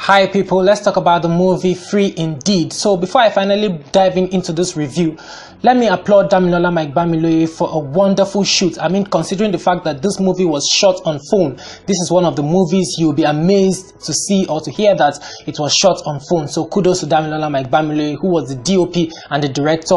Hi people, let's talk about the movie Free Indeed. So before I finally dive into this review, let me applaud Damilola Mike Bamiloye for a wonderful shoot. I mean, considering the fact that this movie was shot on phone, this is one of the movies you'll be amazed to see or to hear that it was shot on phone. So kudos to Damilola Mike Bamiloye, who was the DOP and the director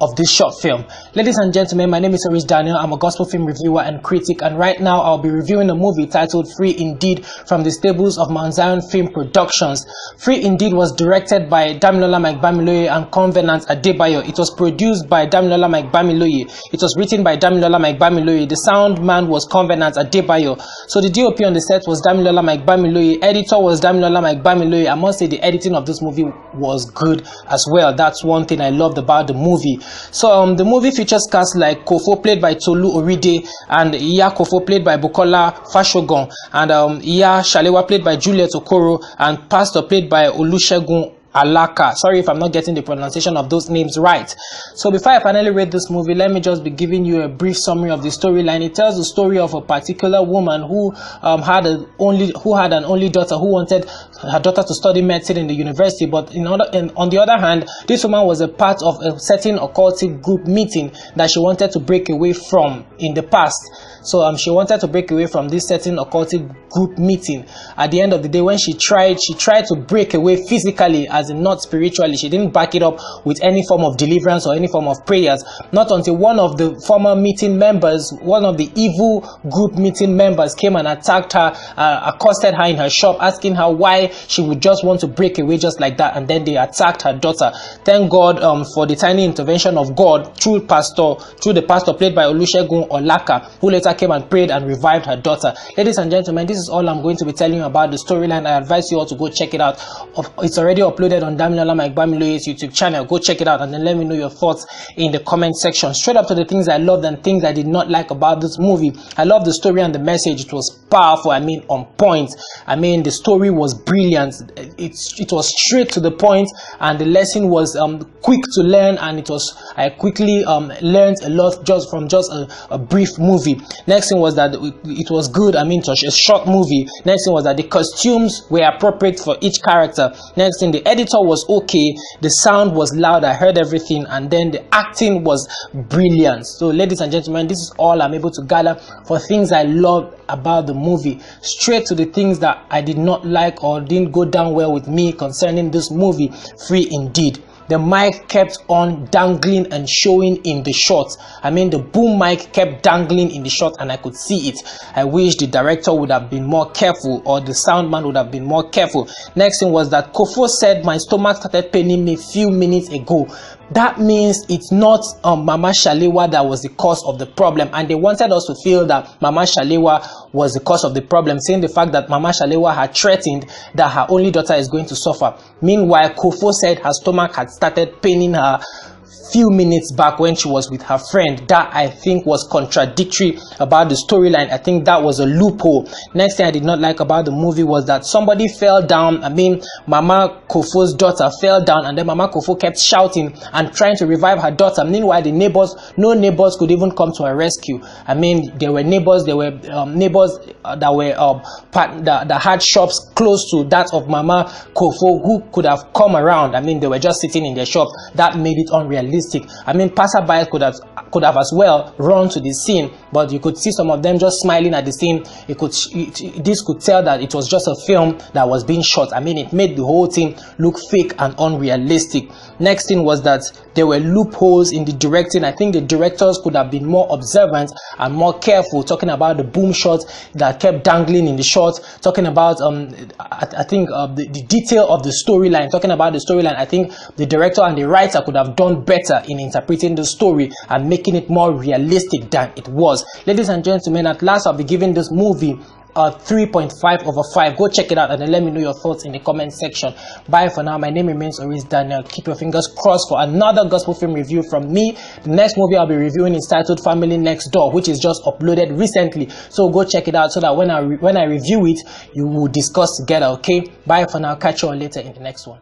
of this short film. Ladies and gentlemen, my name is Daniel. I'm a gospel film reviewer and critic, and right now I'll be reviewing a movie titled Free Indeed from the stables of Mount Zion Film Productions. Free Indeed was directed by Damilola Mike Bamiloye and Covenant Adebayo. It was produced by Damilola Mike Bamiloye. It was written by Damilola Mike Bamiloye. The sound man was Covenant Adebayo. So the DOP on the set was Damilola Mike Bamiloye. Editor was Damilola Mike Bamiloye. I must say the editing of this movie was good as well. That's one thing I loved about the movie. So the movie features cast like Kofo, played by Tolu Oride, and Iya Kofo, played by Bukola Fashogun, and Iya Shalewa, played by Juliet Okoro, and Pastor, played by Olusegun Alaka. Sorry if I'm not getting the pronunciation of those names right. So before I finally rate this movie, let me just be giving you a brief summary of the storyline. It tells the story of a particular woman who had an only daughter who wanted her daughter to study medicine in the university, but on the other hand, this woman was a part of a certain occultic group meeting that she wanted to break away from in the past. So she wanted to break away from this certain occultic group meeting. At the end of the day, when she tried to break away physically, as in not spiritually. She didn't back it up with any form of deliverance or any form of prayers. Not until one of the former meeting members, one of the evil group meeting members, came and attacked her, accosted her in her shop, asking her why she would just want to break away just like that, and then they attacked her daughter. Thank God for the tiny intervention of God through the pastor played by Olusegun Olaka, who later came and prayed and revived her daughter. Ladies and gentlemen, this is all I'm going to be telling you about the storyline. I advise you all to go check it out. It's already uploaded on Damilola Mike Bamiloye's YouTube channel. Go check it out and then let me know your thoughts in the comment section. Straight up to the things I loved and things I did not like about this movie. I love the story and the message. It was powerful. I mean, on point. I mean, the story was brilliant. It was straight to the point, and the lesson was quick to learn, and I quickly learned a lot just from a brief movie. Next thing was that it was good. I mean, it was a short movie. Next thing was that the costumes were appropriate for each character. Next thing, the editor was okay, the sound was loud, I heard everything, and then the acting was brilliant. So ladies and gentlemen, this is all I'm able to gather for things I loved about the movie. Straight to the things that I did not like or didn't go down well with me concerning this movie, Free Indeed. The mic kept on dangling and showing in the shot. I mean, the boom mic kept dangling in the shot and I could see it. I wish the director would have been more careful, or the sound man would have been more careful. Next thing was that Kofo said, "My stomach started paining me a few minutes ago." That means it's not Mama Shalewa that was the cause of the problem, and they wanted us to feel that Mama Shalewa was the cause of the problem, saying the fact that Mama Shalewa had threatened that her only daughter is going to suffer. Meanwhile, Kofo said her stomach had started paining her few minutes back when she was with her friend. That I think was contradictory about the storyline. I think that was a loophole. Next thing I did not like about the movie was that somebody fell down. I mean, Mama Kofo's daughter fell down, and then Mama Kofo kept shouting and trying to revive her daughter. Meanwhile, no neighbors could even come to her rescue. I mean, there were neighbors that had shops close to that of Mama Kofo who could have come around. I mean, they were just sitting in their shops. That made it unrealistic. I mean, passerbys could have as well run to the scene, but you could see some of them just smiling at the scene. This could tell that it was just a film that was being shot. I mean, it made the whole thing look fake and unrealistic. Next thing was that there were loopholes in the directing. I think the directors could have been more observant and more careful, talking about the boom shots that kept dangling in the shot, talking about I think the detail of the storyline, talking about the storyline. I think the director and the writer could have done better in interpreting the story and making it more realistic than it was. Ladies and gentlemen, at last I'll be giving this movie a 3.5 over 5. Go check it out and then let me know your thoughts in the comment section. Bye for now. My name remains Daniel. Keep your fingers crossed for another gospel film review from me. The next movie I'll be reviewing is titled Family Next Door, which is just uploaded recently. So go check it out so that when I review it, you will discuss together. Okay, bye for now. Catch you all later in the next one.